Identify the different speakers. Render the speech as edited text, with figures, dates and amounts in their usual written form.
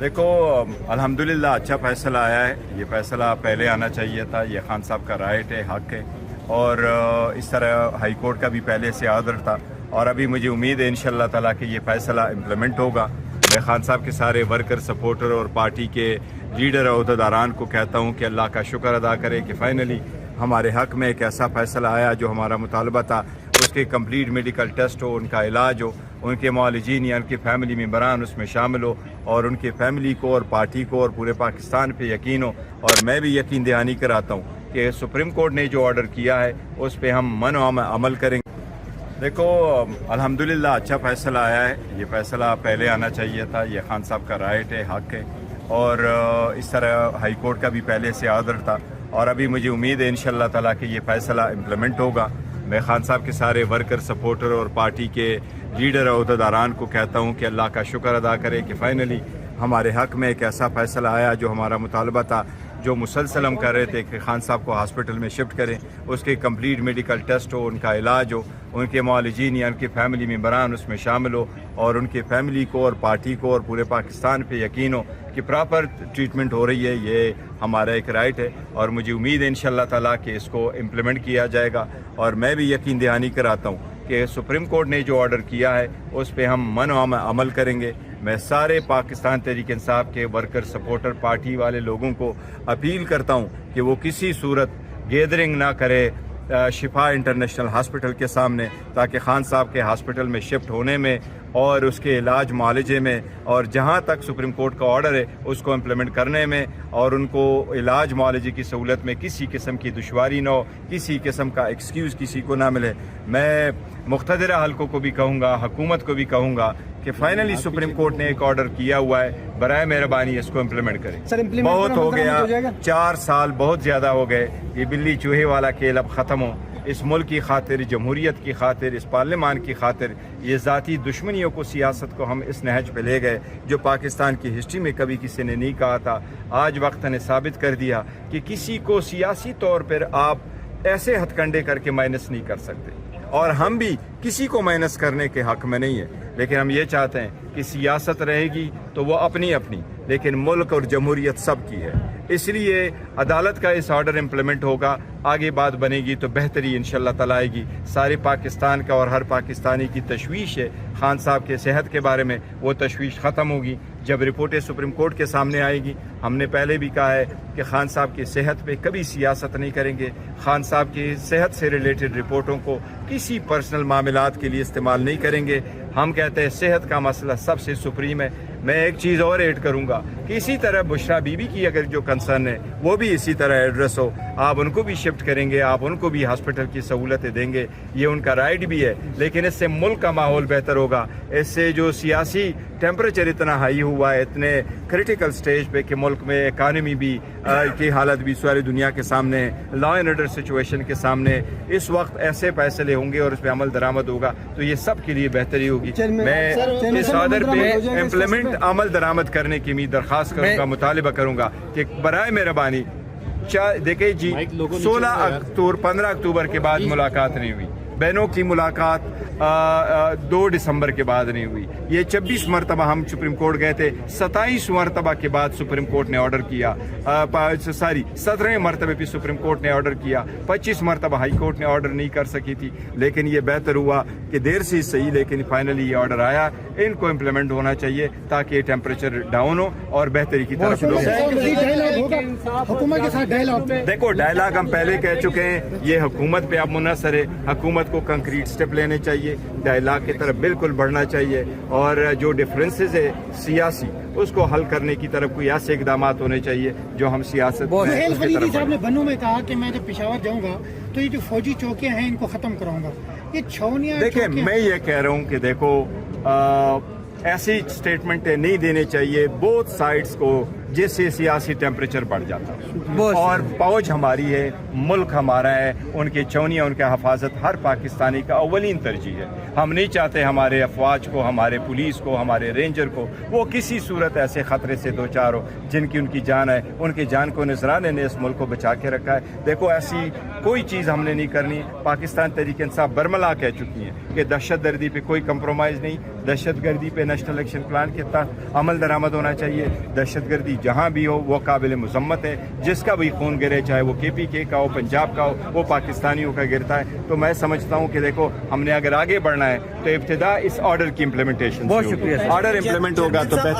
Speaker 1: دیکھو الحمدللہ اچھا فیصلہ آیا ہے. یہ فیصلہ پہلے آنا چاہیے تھا. یہ خان صاحب کا رائٹ ہے, حق ہے, اور اس طرح ہائی کورٹ کا بھی پہلے سے آرڈر تھا, اور ابھی مجھے امید ہے انشاءاللہ تعالیٰ کہ یہ فیصلہ امپلیمنٹ ہوگا. میں خان صاحب کے سارے ورکر, سپورٹر اور پارٹی کے لیڈر اور عہدیداران کو کہتا ہوں کہ اللہ کا شکر ادا کرے کہ فائنلی ہمارے حق میں ایک ایسا فیصلہ آیا جو ہمارا مطالبہ تھا. اس کے کمپلیٹ میڈیکل ٹیسٹ ہو, ان کا علاج ہو, ان کے معالجین یا ان کے فیملی ممبران اس میں شامل ہو, اور ان کی فیملی کو اور پارٹی کو اور پورے پاکستان پہ یقین ہو. اور میں بھی یقین دہانی کراتا ہوں کہ سپریم کورٹ نے جو آرڈر کیا ہے اس پہ ہم عمل کریں گے. دیکھو الحمدللہ اچھا فیصلہ آیا ہے. یہ فیصلہ پہلے آنا چاہیے تھا. یہ خان صاحب کا رائٹ ہے, حق ہے, اور اس طرح ہائی کورٹ کا بھی پہلے سے آرڈر تھا, اور ابھی مجھے امید ہے انشاءاللہ تعالیٰ کہ یہ فیصلہ امپلیمنٹ ہوگا. میں خان صاحب کے سارے ورکر, سپورٹر اور پارٹی کے لیڈر اور عہدیداران کو کہتا ہوں کہ اللہ کا شکر ادا کرے کہ فائنلی ہمارے حق میں ایک ایسا فیصلہ آیا جو ہمارا مطالبہ تھا. جو مسلسل ہم کر رہے تھے کہ خان صاحب کو ہاسپٹل میں شفٹ کریں, اس کے کمپلیٹ میڈیکل ٹیسٹ ہو, ان کا علاج ہو, ان کے معالجین یا ان کے فیملی ممبران اس میں شامل ہو, اور ان کے فیملی کو اور پارٹی کو اور پورے پاکستان پہ یقین ہو کہ پراپر ٹریٹمنٹ ہو رہی ہے. یہ ہمارا ایک رائٹ ہے, اور مجھے امید ہے انشاءاللہ تعالیٰ کہ اس کو امپلیمنٹ کیا جائے گا. اور میں بھی یقین دہانی کراتا ہوں کہ سپریم کورٹ نے جو آرڈر کیا ہے اس پہ ہم عمل کریں گے. میں سارے پاکستان تحریک انصاف کے ورکر, سپورٹر, پارٹی والے لوگوں کو اپیل کرتا ہوں کہ وہ کسی صورت گیدرنگ نہ کرے شفا انٹرنیشنل ہاسپٹل کے سامنے, تاکہ خان صاحب کے ہاسپٹل میں شفٹ ہونے میں اور اس کے علاج معالجے میں, اور جہاں تک سپریم کورٹ کا آرڈر ہے اس کو امپلیمنٹ کرنے میں, اور ان کو علاج معالجے کی سہولت میں کسی قسم کی دشواری نہ ہو, کسی قسم کا ایکسکیوز کسی کو نہ ملے. میں مقتدرہ حلقوں کو بھی کہوں گا, حکومت کو بھی کہوں گا کہ فائنلی سپریم کورٹ نے ایک آرڈر کیا ہوا ہے, برائے مہربانی اس کو امپلیمنٹ کریں. بہت ہو گیا, 4 سال بہت زیادہ ہو گئے. یہ بلی چوہے والا کھیل اب ختم ہو. اس ملک کی خاطر, جمہوریت کی خاطر, اس پارلیمان کی خاطر یہ ذاتی دشمنیوں کو, سیاست کو ہم اس نہج پہ لے گئے جو پاکستان کی ہسٹری میں کبھی کسی نے نہیں کہا تھا. آج وقت نے ثابت کر دیا کہ کسی کو سیاسی طور پر آپ ایسے ہتھ کنڈے کر کے مائنس نہیں کر سکتے, اور ہم بھی کسی کو مائنس کرنے کے حق میں نہیں ہے. لیکن ہم یہ چاہتے ہیں کہ سیاست رہے گی تو وہ اپنی, لیکن ملک اور جمہوریت سب کی ہے. اس لیے عدالت کا اس آرڈر امپلیمنٹ ہوگا, آگے بات بنے گی تو بہتری انشاءاللہ تعالیٰ آئے گی. سارے پاکستان کا اور ہر پاکستانی کی تشویش ہے خان صاحب کے صحت کے بارے میں, وہ تشویش ختم ہوگی جب رپورٹیں سپریم کورٹ کے سامنے آئے گی. ہم نے پہلے بھی کہا ہے کہ خان صاحب کی صحت پہ کبھی سیاست نہیں کریں گے. خان صاحب کی صحت سے ریلیٹڈ رپورٹوں کو کسی پرسنل معاملات کے لیے استعمال نہیں کریں گے. ہم کہتے ہیں صحت کا مسئلہ سب سے سپریم ہے. میں ایک چیز اور ایڈ کروں گا کہ اسی طرح بشرا بی بی کی اگر جو کنسرن ہے وہ بھی اسی طرح ایڈریس ہو, آپ ان کو بھی شفٹ کریں گے, آپ ان کو بھی ہاسپٹل کی سہولتیں دیں گے, یہ ان کا رائٹ بھی ہے. لیکن اس سے ملک کا ماحول بہتر ہوگا. اس سے جو سیاسی ٹیمپریچر اتنا ہائی ہوا ہے, اتنے کریٹیکل سٹیج پہ کہ ملک میں اکانومی بھی کی حالت بھی ساری دنیا کے سامنے ہے, لا اینڈ آرڈر سچویشن کے سامنے, اس وقت ایسے فیصلے ہوں گے اور اس پہ عمل درآمد ہوگا تو یہ سب کے لیے بہتری ہوگی. میں اس آرڈر پہ امپلیمنٹ عمل درآمد کرنے کی درخواست کروں گا, مطالبہ کروں گا کہ برائے مہربانی دیکھیں جی, 15 اکتوبر کے بعد ملاقات نہیں ہوئی, بہنوں کی ملاقات 2 دسمبر کے بعد نہیں ہوئی. یہ 26 مرتبہ ہم سپریم کورٹ گئے تھے, 27 مرتبہ کے بعد سپریم کورٹ نے آرڈر کیا, 17 مرتبہ پہ سپریم کورٹ نے آرڈر کیا, 25 مرتبہ ہائی کورٹ نے آرڈر نہیں کر سکی تھی. لیکن یہ بہتر ہوا کہ دیر سے صحیح, لیکن فائنلی یہ آرڈر آیا. ان کو امپلیمنٹ ہونا چاہیے تاکہ یہ ٹیمپریچر ڈاؤن ہو اور بہتری کی طرف
Speaker 2: حکومت کے ساتھ ڈائلاگ.
Speaker 1: دیکھو ڈائلاگ ہم پہلے کہہ چکے ہیں, یہ حکومت پہ اب منحصر ہے. حکومت کو کنکریٹ سٹیپ لینے چاہیے, ڈائلاگ کی طرف بالکل بڑھنا چاہیے, اور جو ڈفرینسز ہے سیاسی اس کو حل کرنے کی طرف کوئی ایسے اقدامات ہونے چاہیے جو ہم سیاست
Speaker 2: صاحب نے بنوں میں کہا کہ میں جب پشاور جاؤں گا تو یہ جو فوجی چوکیاں ہیں ان کو ختم کراؤں گا. یہ چھاونیاں,
Speaker 1: دیکھیں میں یہ کہہ رہا ہوں کہ دیکھو ایسی سٹیٹمنٹیں نہیں دینے چاہیے. بوتھ سائڈز کو جس سے سیاسی ٹیمپریچر بڑھ جاتا ہے
Speaker 3: بہت
Speaker 1: اور فوج ہماری ہے، ملک ہمارا ہے، ان کی چونیاں، ان کا حفاظت ہر پاکستانی کا اولین ترجیح ہے. ہم نہیں چاہتے ہمارے افواج کو، ہمارے پولیس کو، ہمارے رینجر کو وہ کسی صورت ایسے خطرے سے دوچار ہو جن کی ان کی جان ہے. ان کی جان کو نذرانے نے اس ملک کو بچا کے رکھا ہے. دیکھو ایسی کوئی چیز ہم نے نہیں کرنی. پاکستان تحریک انصاف برملا کہہ چکی ہے کہ دہشت گردی پہ کوئی کمپرومائز نہیں. دہشت گردی پہ نیشنل ایکشن پلان کے تحت عمل درآمد ہونا چاہیے. دہشت گردی جہاں بھی ہو وہ قابل مذمت ہے. جس کا بھی خون گرے، چاہے وہ KPK کا ہو، پنجاب کا ہو، وہ پاکستانیوں کا گرتا ہے. تو میں سمجھتا ہوں کہ دیکھو ہم نے اگر آگے بڑھنا ہے تو ابتدا اس آرڈر کی امپلیمنٹیشن.
Speaker 3: بہت شکریہ.
Speaker 1: آرڈر امپلیمنٹ ہوگا تو بہتر.